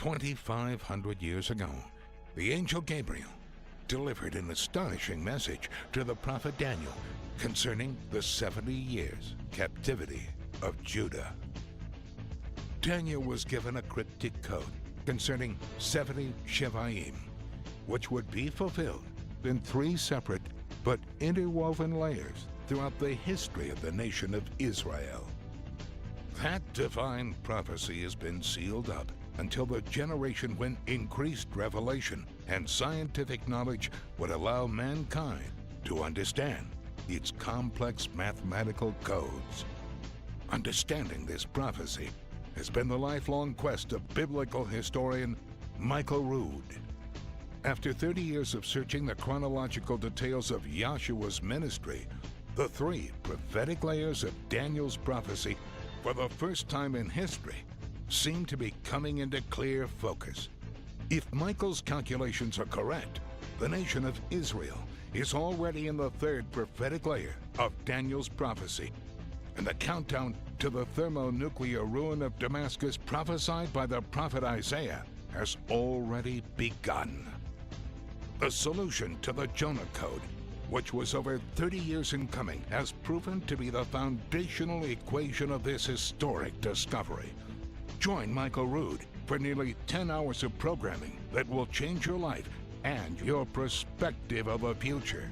2,500 years ago, the angel Gabriel delivered an astonishing message to the prophet Daniel concerning the 70 years captivity of Judah. Daniel was given a cryptic code concerning 70 Shevaim, which would be fulfilled in 3 separate but interwoven layers throughout the history of the nation of Israel. That divine prophecy has been sealed up until the generation when increased revelation and scientific knowledge would allow mankind to understand its complex mathematical codes. Understanding this prophecy has been the lifelong quest of biblical historian Michael Rood. After 30 years of searching the chronological details of Yahshua's ministry, the 3 prophetic layers of Daniel's prophecy, for the first time in history, seem to be coming into clear focus. If Michael's calculations are correct, the nation of Israel is already in the 3rd prophetic layer of Daniel's prophecy, and the countdown to the thermonuclear ruin of Damascus prophesied by the prophet Isaiah has already begun. The solution to the Jonah Code, which was over 30 years in coming, has proven to be the foundational equation of this historic discovery. Join Michael Rood for nearly 10 hours of programming that will change your life and your perspective of the future.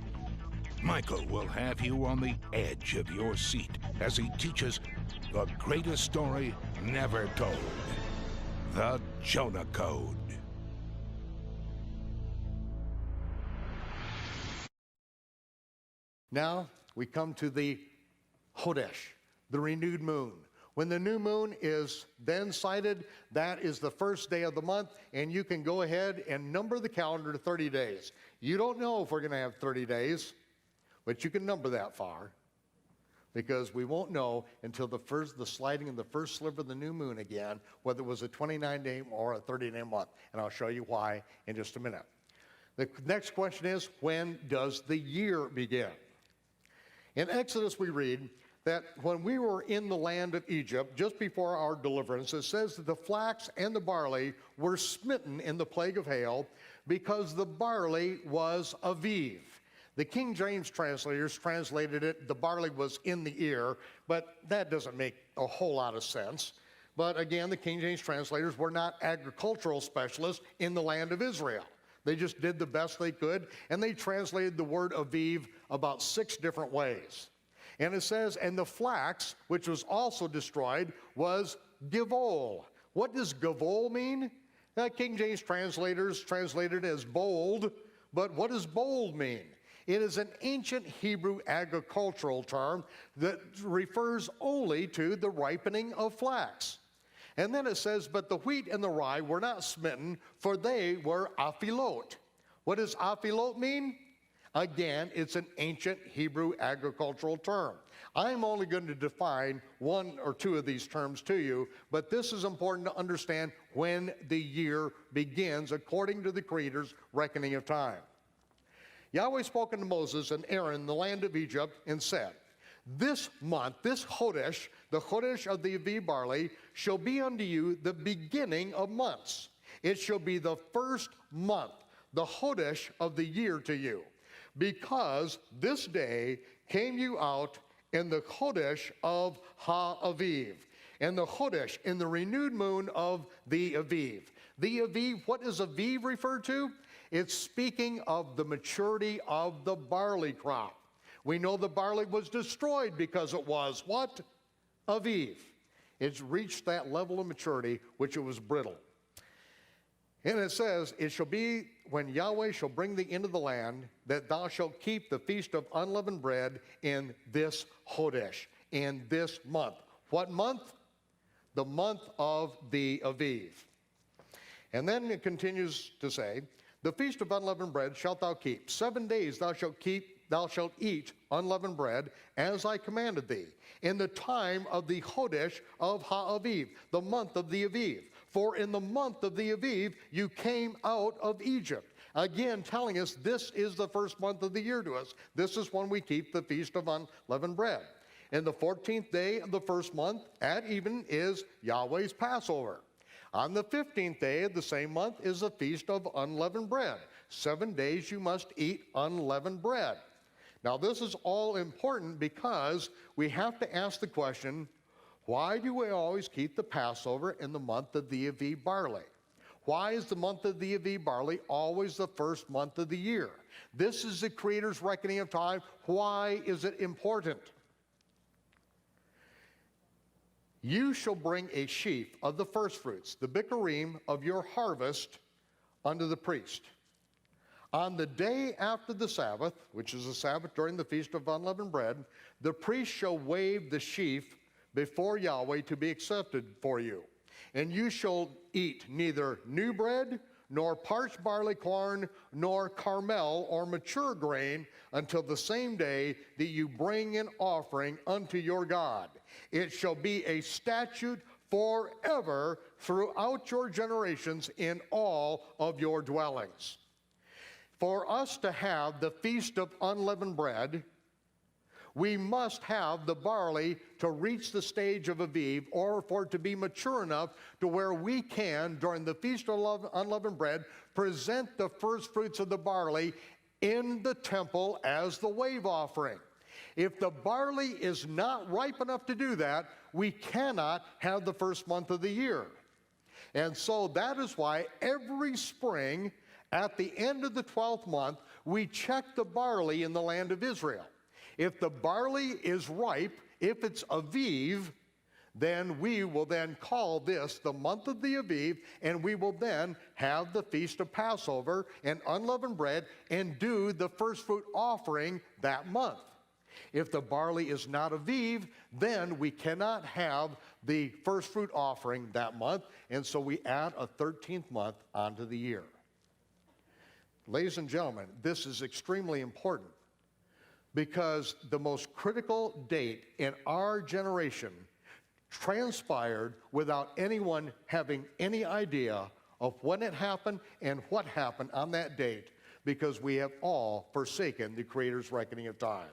Michael will have you on the edge of your seat as he teaches the greatest story never told, the Jonah Code. Now we come to the Chodesh, the renewed moon. When the new moon is then sighted, that is the first day of the month, and you can go ahead and number the calendar to 30 days. You don't know if we're going to have 30 days, but you can number that far, because we won't know until the sliding of the first sliver of the new moon again, whether it was a 29-day or a 30-day month, and I'll show you why in just a minute. The next question is, when does the year begin? In Exodus we read that when we were in the land of Egypt, just before our deliverance, it says that the flax and the barley were smitten in the plague of hail because the barley was aviv. The King James translators translated it, the barley was in the ear, but that doesn't make a whole lot of sense. But again, the King James translators were not agricultural specialists in the land of Israel. They just did the best they could, and they translated the word aviv about 6 different ways. And it says, and the flax, which was also destroyed, was givol. What does givol mean? King James translators translated it as bold, but what does bold mean? It is an ancient Hebrew agricultural term that refers only to the ripening of flax. And then it says, but the wheat and the rye were not smitten, for they were aphilot. What does aphilot mean? Again, it's an ancient Hebrew agricultural term. I'm only going to define 1 or 2 of these terms to you, but this is important to understand when the year begins according to the Creator's reckoning of time. Yahweh spoke unto Moses and Aaron in the land of Egypt and said, this month, this Chodesh, the Chodesh of the Aviv barley, shall be unto you the beginning of months. It shall be the first month, the Chodesh of the year to you. Because this day came you out in the Chodesh of Ha-Aviv, and the Chodesh in the renewed moon of the Aviv. The Aviv, what does Aviv refer to? It's speaking of the maturity of the barley crop. We know the barley was destroyed because it was what? Aviv. It's reached that level of maturity which it was brittle. And it says, it shall be when Yahweh shall bring thee into the land, that thou shalt keep the feast of unleavened bread in this Chodesh, in this month. What month? The month of the Aviv. And then it continues to say, the feast of unleavened bread shalt thou keep. 7 days thou shalt eat unleavened bread, as I commanded thee, in the time of the Chodesh of Ha-Aviv, the month of the Aviv. For in the month of the Aviv you came out of Egypt. Again, telling us this is the first month of the year to us. This is when we keep the feast of unleavened bread. And the 14th day of the first month at even is Yahweh's Passover. On the 15th day of the same month is the Feast of Unleavened Bread. 7 days you must eat unleavened bread. Now this is all important because we have to ask the question, why do we always keep the Passover in the month of the Aviv barley? Why is the month of the Aviv barley always the first month of the year? This is the Creator's reckoning of time. Why is it important? You shall bring a sheaf of the firstfruits, the bikurim of your harvest, unto the priest. On the day after the Sabbath, which is the Sabbath during the Feast of Unleavened Bread, the priest shall wave the sheaf before Yahweh to be accepted for you. And you shall eat neither new bread, nor parched barley corn, nor carmel or mature grain, until the same day that you bring an offering unto your God. It shall be a statute forever throughout your generations in all of your dwellings. For us to have the Feast of Unleavened Bread, we must have the barley to reach the stage of Aviv, or for it to be mature enough to where we can, during the Feast of Unleavened Bread, present the first fruits of the barley in the temple as the wave offering. If the barley is not ripe enough to do that, we cannot have the first month of the year. And so that is why every spring, at the end of the 12th month, we check the barley in the land of Israel. If the barley is ripe, if it's Aviv, then we will then call this the month of the Aviv, and we will then have the Feast of Passover and unleavened bread and do the first fruit offering that month. If the barley is not Aviv, then we cannot have the first fruit offering that month, and so we add a 13th month onto the year. Ladies and gentlemen, this is extremely important, because the most critical date in our generation transpired without anyone having any idea of when it happened and what happened on that date, because we have all forsaken the Creator's reckoning of time.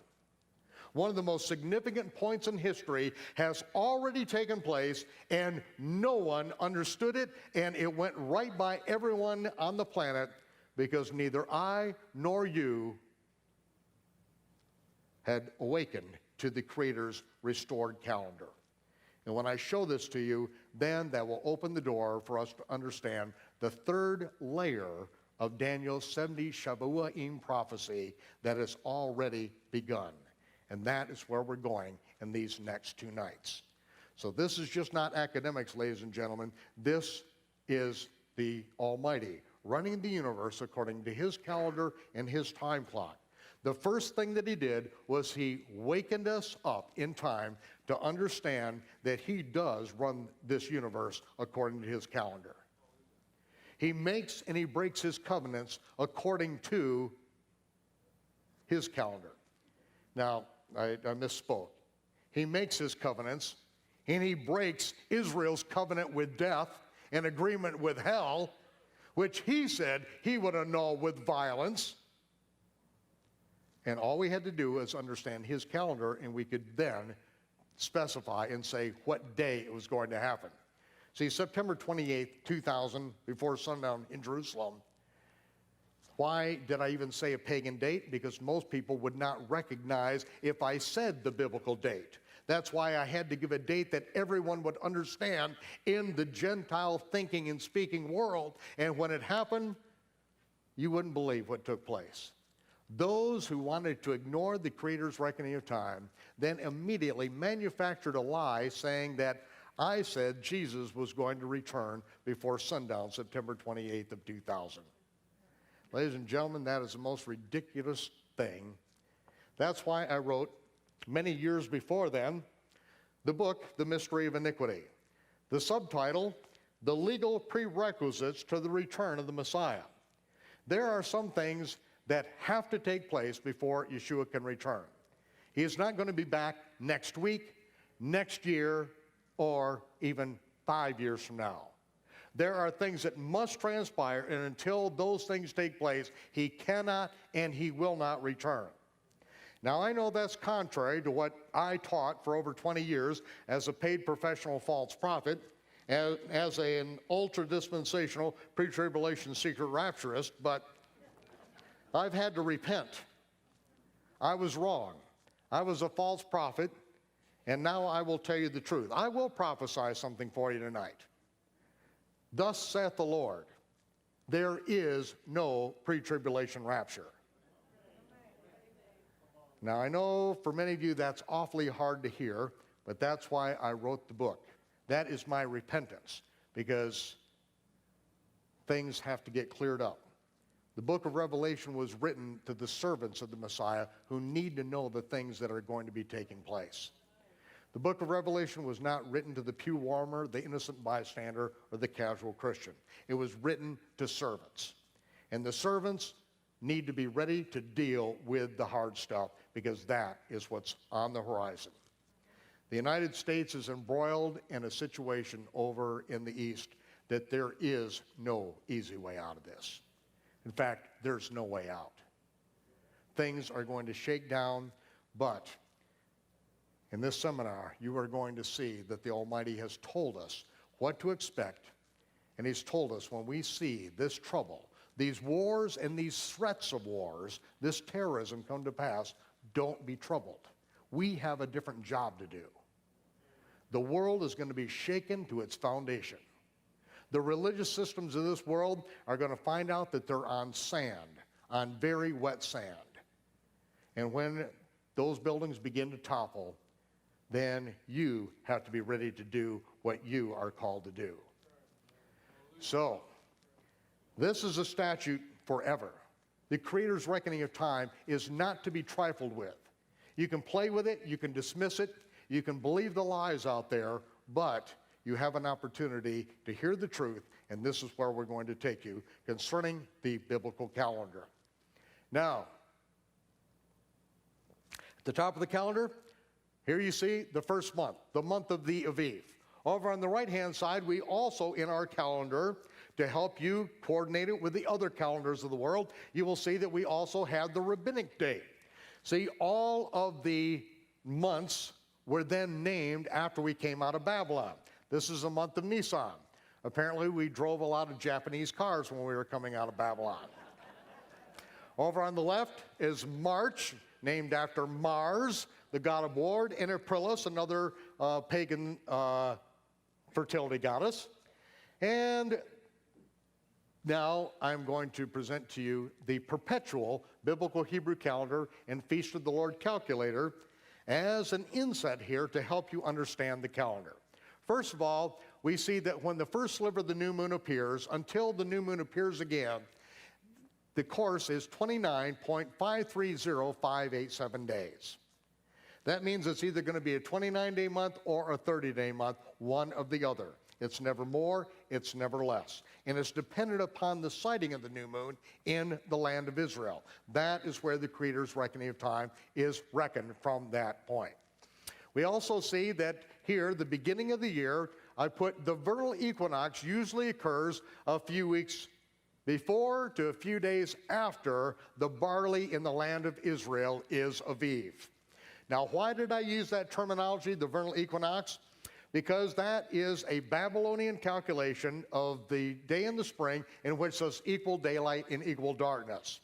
One of the most significant points in history has already taken place, and no one understood it, and it went right by everyone on the planet, because neither I nor you had awakened to the Creator's restored calendar. And when I show this to you, then that will open the door for us to understand the third layer of Daniel's 70 Shavuot prophecy that has already begun. And that is where we're going in these next 2 nights. So this is just not academics, ladies and gentlemen. This is the Almighty running the universe according to His calendar and His time clock. The first thing that He did was He wakened us up in time to understand that He does run this universe according to His calendar. He makes and He breaks His covenants according to His calendar. Now, I misspoke. He makes His covenants, and He breaks Israel's covenant with death and agreement with hell, which He said He would annul with violence. And all we had to do was understand His calendar, and we could then specify and say what day it was going to happen. See, September 28th, 2000, before sundown in Jerusalem. Why did I even say a pagan date? Because most people would not recognize if I said the biblical date. That's why I had to give a date that everyone would understand in the Gentile thinking and speaking world. And when it happened, you wouldn't believe what took place. Those who wanted to ignore the Creator's reckoning of time then immediately manufactured a lie saying that I said Jesus was going to return before sundown, September 28th of 2000. Ladies and gentlemen, that is the most ridiculous thing. That's why I wrote, many years before then, the book, The Mystery of Iniquity. The subtitle, The Legal Prerequisites to the Return of the Messiah. There are some things that have to take place before Yeshua can return. He is not going to be back next week, next year, or even 5 years from now. There are things that must transpire, and until those things take place, He cannot and He will not return. Now, I know that's contrary to what I taught for over 20 years as a paid professional false prophet, as an ultra-dispensational, pre-tribulation secret rapturist, but I've had to repent. I was wrong. I was a false prophet, and now I will tell you the truth. I will prophesy something for you tonight. Thus saith the Lord, there is no pre-tribulation rapture. Now, I know for many of you that's awfully hard to hear, but that's why I wrote the book. That is my repentance, because things have to get cleared up. The book of Revelation was written to the servants of the Messiah who need to know the things that are going to be taking place. The book of Revelation was not written to the pew warmer, the innocent bystander, or the casual Christian. It was written to servants. And the servants need to be ready to deal with the hard stuff, because that is what's on the horizon. The United States is embroiled in a situation over in the East that there is no easy way out of this. In fact, there's no way out. Things are going to shake down, but in this seminar, you are going to see that the Almighty has told us what to expect, and He's told us when we see this trouble, these wars and these threats of wars, this terrorism come to pass, don't be troubled. We have a different job to do. The world is going to be shaken to its foundation. The religious systems of this world are going to find out that they're on sand, on very wet sand. And when those buildings begin to topple, then you have to be ready to do what you are called to do. So, this is a statute forever. The Creator's reckoning of time is not to be trifled with. You can play with it, you can dismiss it, you can believe the lies out there, but you have an opportunity to hear the truth, and this is where we're going to take you concerning the biblical calendar. Now, at the top of the calendar, here you see the first month, the month of the Aviv. Over on the right-hand side, we also, in our calendar, to help you coordinate it with the other calendars of the world, you will see that we also have the rabbinic date. See, all of the months were then named after we came out of Babylon. This is the month of Nisan. Apparently, we drove a lot of Japanese cars when we were coming out of Babylon. Over on the left is March, named after Mars, the god of war, and Aprilis, another pagan fertility goddess. And now I'm going to present to you the perpetual biblical Hebrew calendar and Feast of the Lord calculator as an inset here to help you understand the calendar. First of all, we see that when the first sliver of the new moon appears, until the new moon appears again, the course is 29.530587 days. That means it's either going to be a 29-day month or a 30-day month, one of the other. It's never more, it's never less. And it's dependent upon the sighting of the new moon in the land of Israel. That is where the Creator's reckoning of time is reckoned from that point. We also see that here, the beginning of the year, I put the vernal equinox usually occurs a few weeks before to a few days after the barley in the land of Israel is Aviv. Now, why did I use that terminology, the vernal equinox? Because that is a Babylonian calculation of the day in the spring in which there's equal daylight and equal darkness.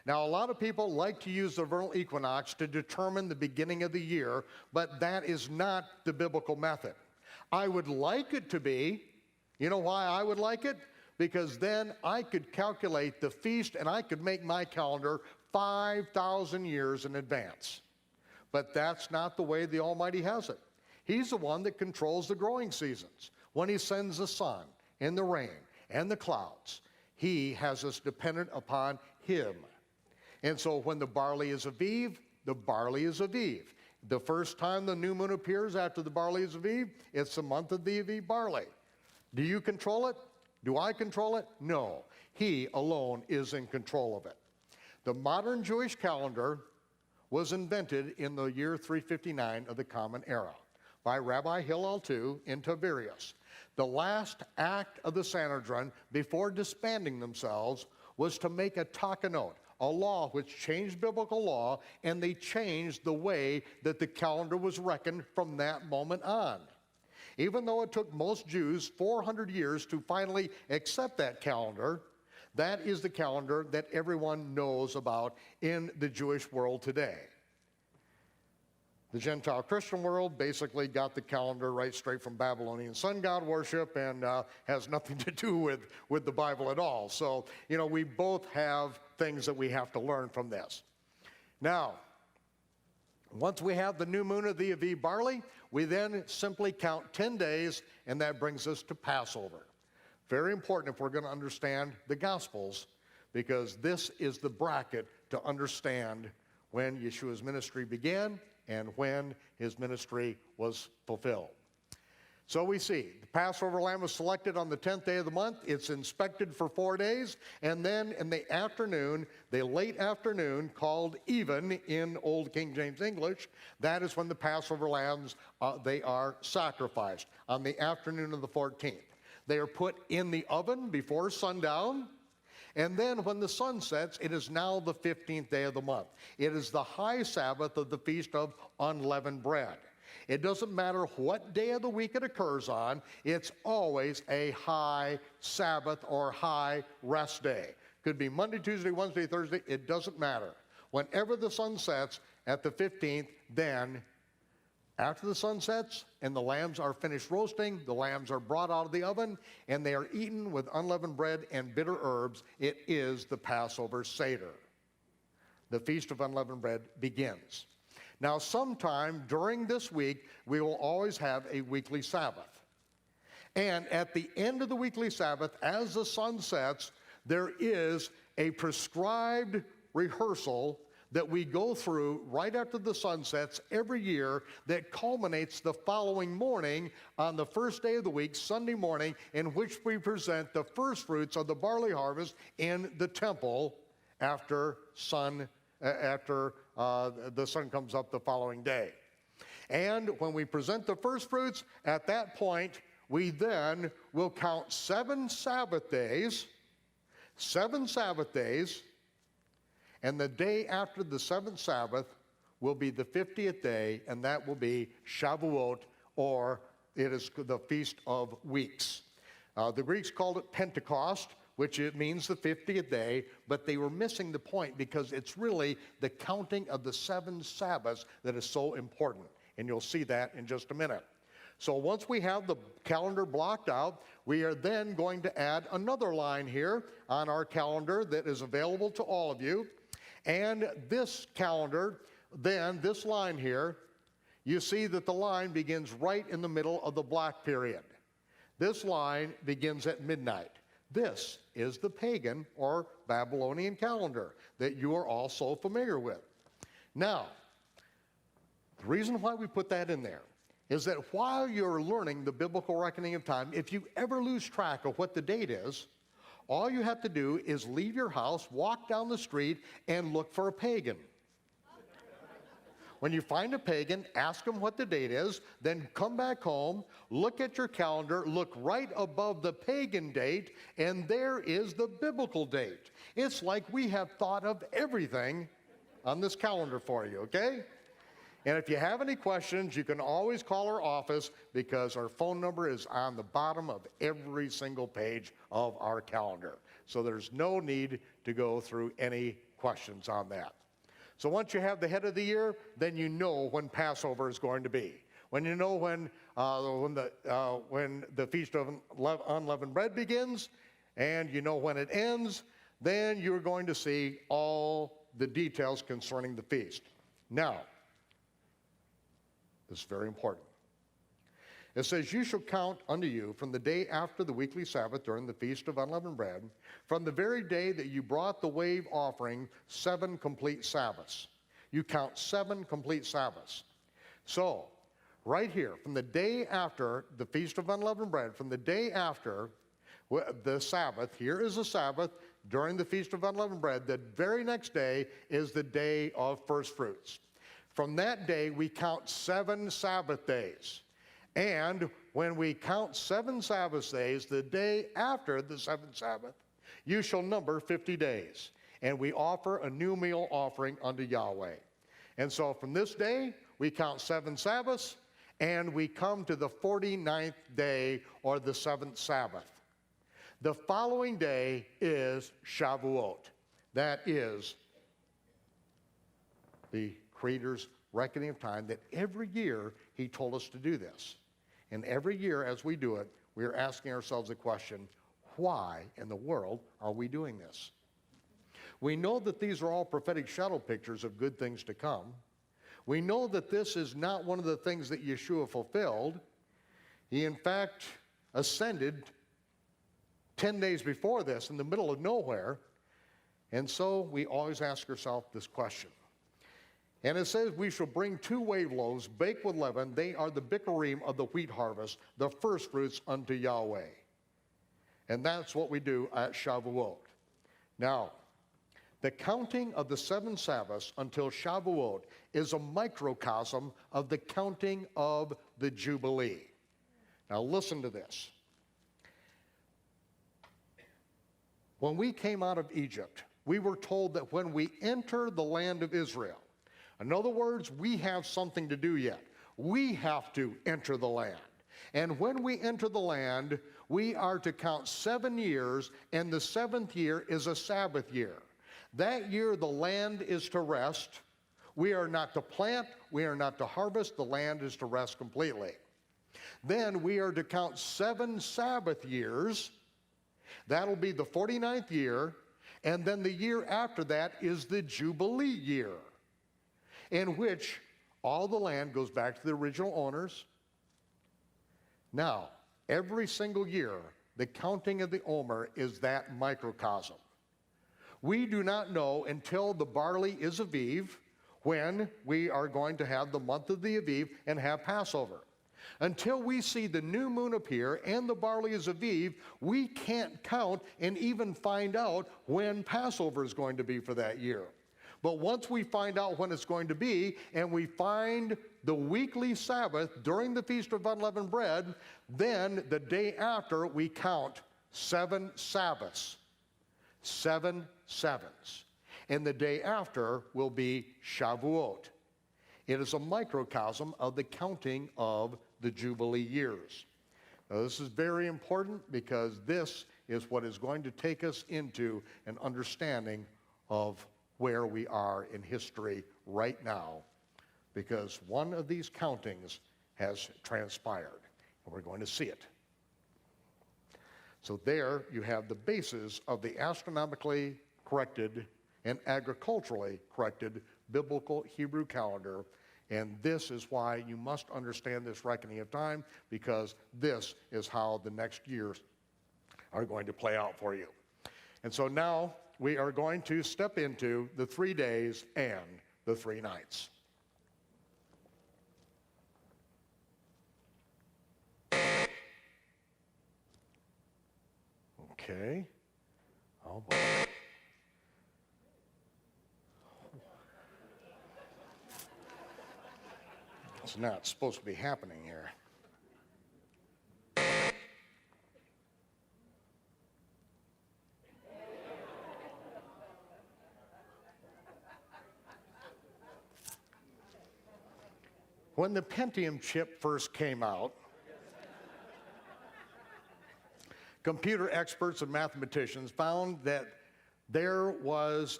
Now, a lot of people like to use the vernal equinox to determine the beginning of the year, but that is not the biblical method. I would like it to be. You know why I would like it? Because then I could calculate the feast and I could make my calendar 5,000 years in advance. But that's not the way the Almighty has it. He's the one that controls the growing seasons. When He sends the sun and the rain and the clouds, He has us dependent upon Him. And so when the barley is Aviv, the barley is Aviv. The first time the new moon appears after the barley is Aviv, it's the month of the Aviv barley. Do you control it? Do I control it? No. He alone is in control of it. The modern Jewish calendar was invented in the year 359 of the Common Era by Rabbi Hillel II in Tiberias. The last act of the Sanhedrin before disbanding themselves was to make a takanot, a law which changed biblical law, and they changed the way that the calendar was reckoned from that moment on. Even though it took most Jews 400 years to finally accept that calendar, that is the calendar that everyone knows about in the Jewish world today. The Gentile Christian world basically got the calendar right straight from Babylonian sun god worship and has nothing to do with the Bible at all. So, we both have things that we have to learn from this. Now, once we have the new moon of the Aviv barley, we then simply count 10 days, and that brings us to Passover. Very important if we're going to understand the Gospels, because this is the bracket to understand when Yeshua's ministry began and when his ministry was fulfilled. So we see the Passover lamb was selected on the 10th day of the month. It's inspected for 4 days, and then in the afternoon, the late afternoon, called even in Old King James English, that is when the Passover lambs, they are sacrificed on the afternoon of the 14th. They are put in the oven before sundown, and then when the sun sets, it is now the 15th day of the month. It is the high Sabbath of the Feast of Unleavened Bread. It doesn't matter what day of the week it occurs on, it's always a high Sabbath or high rest day. Could be Monday, Tuesday, Wednesday, Thursday, it doesn't matter. Whenever the sun sets at the 15th, then after the sun sets and the lambs are finished roasting, the lambs are brought out of the oven and they are eaten with unleavened bread and bitter herbs. It is the Passover Seder. The Feast of Unleavened Bread begins. Now, sometime during this week, we will always have a weekly Sabbath. And at the end of the weekly Sabbath, as the sun sets, there is a prescribed rehearsal that we go through right after the sun sets every year that culminates the following morning on the first day of the week, Sunday morning, in which we present the first fruits of the barley harvest in the temple after the sun comes up the following day. And when we present the first fruits, at that point, we then will count 7 Sabbath days, and the day after the 7th Sabbath will be the 50th day, and that will be Shavuot, or it is the Feast of Weeks. The Greeks called it Pentecost, which it means the 50th day, but they were missing the point because it's really the counting of the 7 Sabbaths that is so important. And you'll see that in just a minute. So once we have the calendar blocked out, we are then going to add another line here on our calendar that is available to all of you. And this calendar, then this line here, you see that the line begins right in the middle of the block period. This line begins at midnight. This is the pagan or Babylonian calendar that you are all so familiar with. Now, the reason why we put that in there is that while you're learning the biblical reckoning of time, if you ever lose track of what the date is, all you have to do is leave your house, walk down the street, and look for a pagan. When you find a pagan, ask them what the date is, then come back home, look at your calendar, look right above the pagan date, and there is the biblical date. It's like we have thought of everything on this calendar for you, okay? And if you have any questions, you can always call our office because our phone number is on the bottom of every single page of our calendar. So there's no need to go through any questions on that. So once you have the head of the year, then you know when Passover is going to be. When you know when the Feast of Unleavened Bread begins, and you know when it ends, then you're going to see all the details concerning the feast. Now, this is very important. It says, you shall count unto you from the day after the weekly Sabbath during the Feast of Unleavened Bread, from the very day that you brought the wave offering, 7 complete Sabbaths. You count 7 complete Sabbaths. So, right here, from the day after the Feast of Unleavened Bread, from the day after the Sabbath, here is the Sabbath during the Feast of Unleavened Bread, the very next day is the day of first fruits. From that day, we count 7 Sabbath days. And when we count 7 Sabbath days, the day after the 7th Sabbath, you shall number 50 days. And we offer a new meal offering unto Yahweh. And so from this day, we count 7 Sabbaths. and we come to the 49th day, or the 7th Sabbath. The following day is Shavuot. That is the Creator's reckoning of time, that every year he told us to do this. And every year as we do it, we are asking ourselves the question, why in the world are we doing this? We know that these are all prophetic shadow pictures of good things to come. We know that this is not one of the things that Yeshua fulfilled. He, in fact, ascended 10 days before this in the middle of nowhere. And so we always ask ourselves this question. And it says, we shall bring 2 wave loaves baked with leaven. They are the bikurim of the wheat harvest, the first fruits unto Yahweh. And that's what we do at Shavuot. Now, the counting of the 7 Sabbaths until Shavuot is a microcosm of the counting of the Jubilee. Now listen to this. When we came out of Egypt, we were told that when we enter the land of Israel, in other words, we have something to do yet. We have to enter the land. And when we enter the land, we are to count 7 years, and the 7th year is a Sabbath year. That year the land is to rest. We are not to plant, we are not to harvest, the land is to rest completely. Then we are to count 7 Sabbath years. That'll be the 49th year, and then the year after that is the Jubilee year, in which all the land goes back to the original owners. Now, every single year, the counting of the Omer is that microcosm. We do not know until the barley is Aviv when we are going to have the month of the Aviv and have Passover. Until we see the new moon appear and the barley is Aviv, we can't count and even find out when Passover is going to be for that year. But once we find out when it's going to be, and we find the weekly Sabbath during the Feast of Unleavened Bread, then the day after we count 7 Sabbaths. 7 sevens. And the day after will be Shavuot. It is a microcosm of the counting of the Jubilee years. Now, this is very important because this is what is going to take us into an understanding of where we are in history right now, because one of these countings has transpired, and we're going to see it. So there you have the basis of the astronomically corrected and agriculturally corrected biblical Hebrew calendar, and this is why you must understand this reckoning of time, because this is how the next years are going to play out for you. And so now we are going to step into the 3 days and the 3 nights. Okay. Oh boy. It's not supposed to be happening here. When the Pentium chip first came out, computer experts and mathematicians found that there was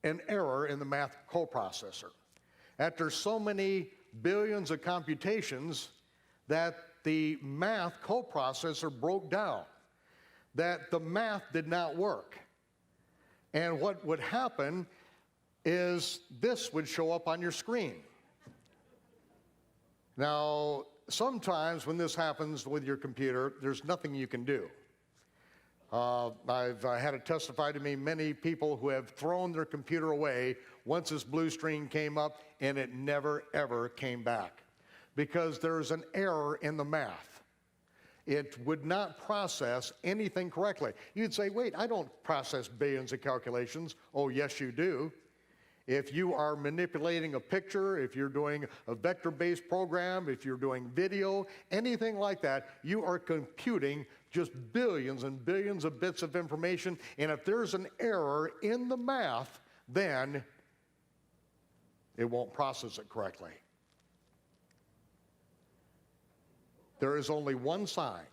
an error in the math coprocessor. After so many billions of computations, that the math coprocessor broke down, that the math did not work. And what would happen is this would show up on your screen. Now, sometimes when this happens with your computer, there's nothing you can do. I've had it testified to me many people who have thrown their computer away once this blue screen came up, and it never ever came back because there's an error in the math. It would not process anything correctly. You'd say, wait, I don't process billions of calculations. Oh, yes, you do. If you are manipulating a picture, if you're doing a vector-based program, if you're doing video, anything like that, you are computing just billions and billions of bits of information, and if there's an error in the math, then it won't process it correctly. There is only one sign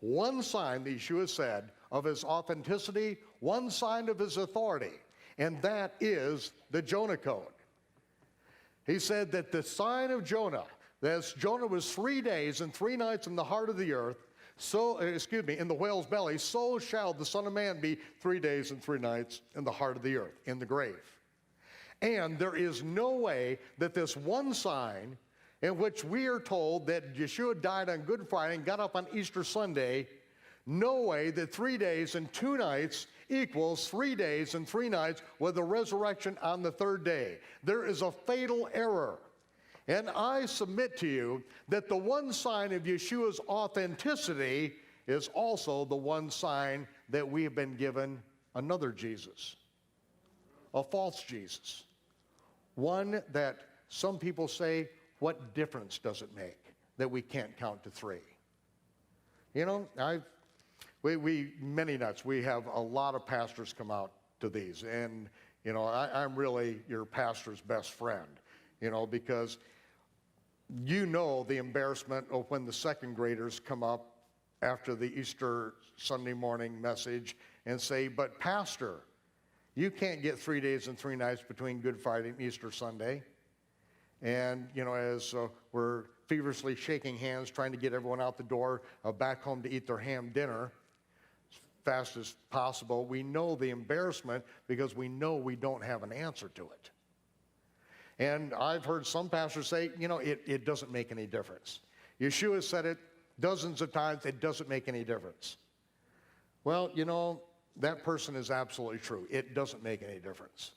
that Yeshua said of his authenticity, one sign of his authority, and that is the Jonah Code. He said that the sign of Jonah, as Jonah was 3 days and 3 nights in the heart of the earth, in the whale's belly, so shall the Son of Man be 3 days and 3 nights in the heart of the earth, in the grave. And there is no way that this one sign, in which we are told that Yeshua died on Good Friday and got up on Easter Sunday, no way that 3 days and 2 nights equals 3 days and 3 nights with a resurrection on the third day. There is a fatal error. And I submit to you that the one sign of Yeshua's authenticity is also the one sign that we have been given another Jesus, a false Jesus. One that some people say, what difference does it make that we can't count to 3? You know, many nights we have a lot of pastors come out to these, and you know, I'm really your pastor's best friend, you know, because you know the embarrassment of when the second graders come up after the Easter Sunday morning message and say, but pastor, you can't get 3 days and 3 nights between Good Friday and Easter Sunday. And, you know, as we're feverishly shaking hands, trying to get everyone out the door, back home to eat their ham dinner as fast as possible, we know the embarrassment because we know we don't have an answer to it. And I've heard some pastors say, you know, it doesn't make any difference. Yeshua said it dozens of times, it doesn't make any difference. Well, you know, that person is absolutely true. It doesn't make any difference.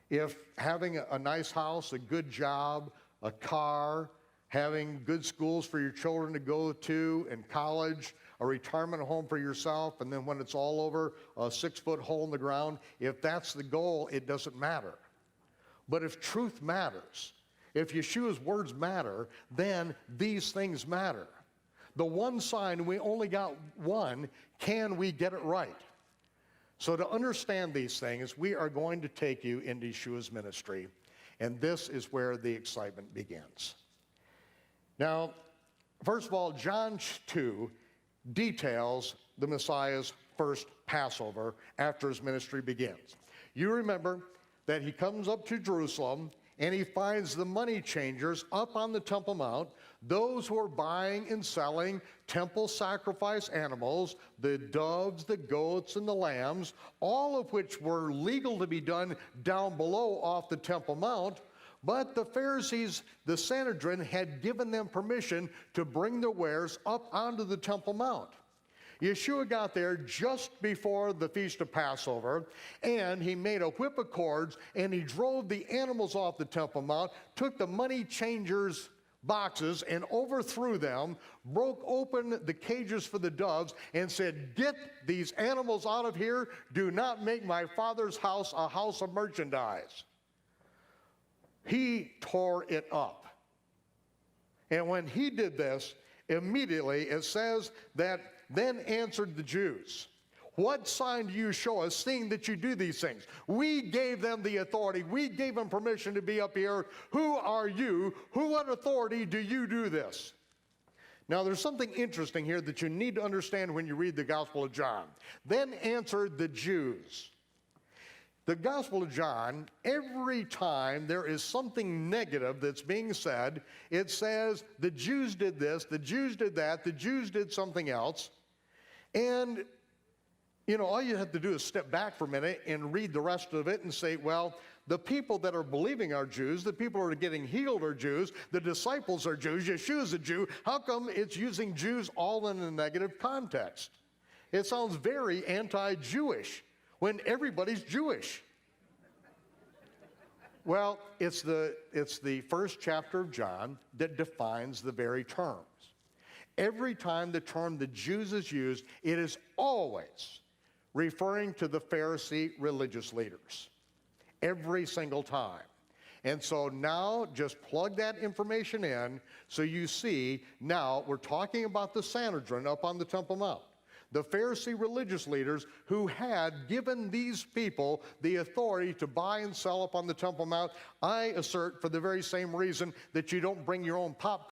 If having a nice house, a good job, a car, having good schools for your children to go to, and college, a retirement home for yourself, and then when it's all over, a 6-foot hole in the ground, if that's the goal, it doesn't matter. But if truth matters, if Yeshua's words matter, then these things matter. The one sign, we only got one, can we get it right? So to understand these things, we are going to take you into Yeshua's ministry, and this is where the excitement begins. Now, first of all, John 2 details the Messiah's first Passover after his ministry begins. You remember that he comes up to Jerusalem and he finds the money changers up on the Temple Mount, those who are buying and selling temple sacrifice animals, the doves, the goats, and the lambs, all of which were legal to be done down below off the Temple Mount. But the Pharisees, the Sanhedrin, had given them permission to bring their wares up onto the Temple Mount. Yeshua got there just before the Feast of Passover, and he made a whip of cords, and he drove the animals off the Temple Mount, took the money changers' boxes and overthrew them, broke open the cages for the doves, and said, "Get these animals out of here. Do not make my Father's house a house of merchandise." He tore it up. And when he did this, immediately it says that then answered the Jews, "What sign do you show us, seeing that you do these things? We gave them the authority. We gave them permission to be up here. Who are you? What authority do you do this?" Now, there's something interesting here that you need to understand when you read the Gospel of John. Then answered the Jews. The Gospel of John, every time there is something negative that's being said, it says the Jews did this, the Jews did that, the Jews did something else. And, you know, all you have to do is step back for a minute and read the rest of it and say, well, the people that are believing are Jews, the people who are getting healed are Jews, the disciples are Jews, Yeshua's a Jew. How come it's using Jews all in a negative context? It sounds very anti-Jewish when everybody's Jewish. Well, it's the first chapter of John that defines the very terms. Every time the term the Jews is used, it is always referring to the Pharisee religious leaders. Every single time. And so now just plug that information in so you see now we're talking about the Sanhedrin up on the Temple Mount. The Pharisee religious leaders who had given these people the authority to buy and sell up on the Temple Mount. I assert for the very same reason that you don't bring your own popcorn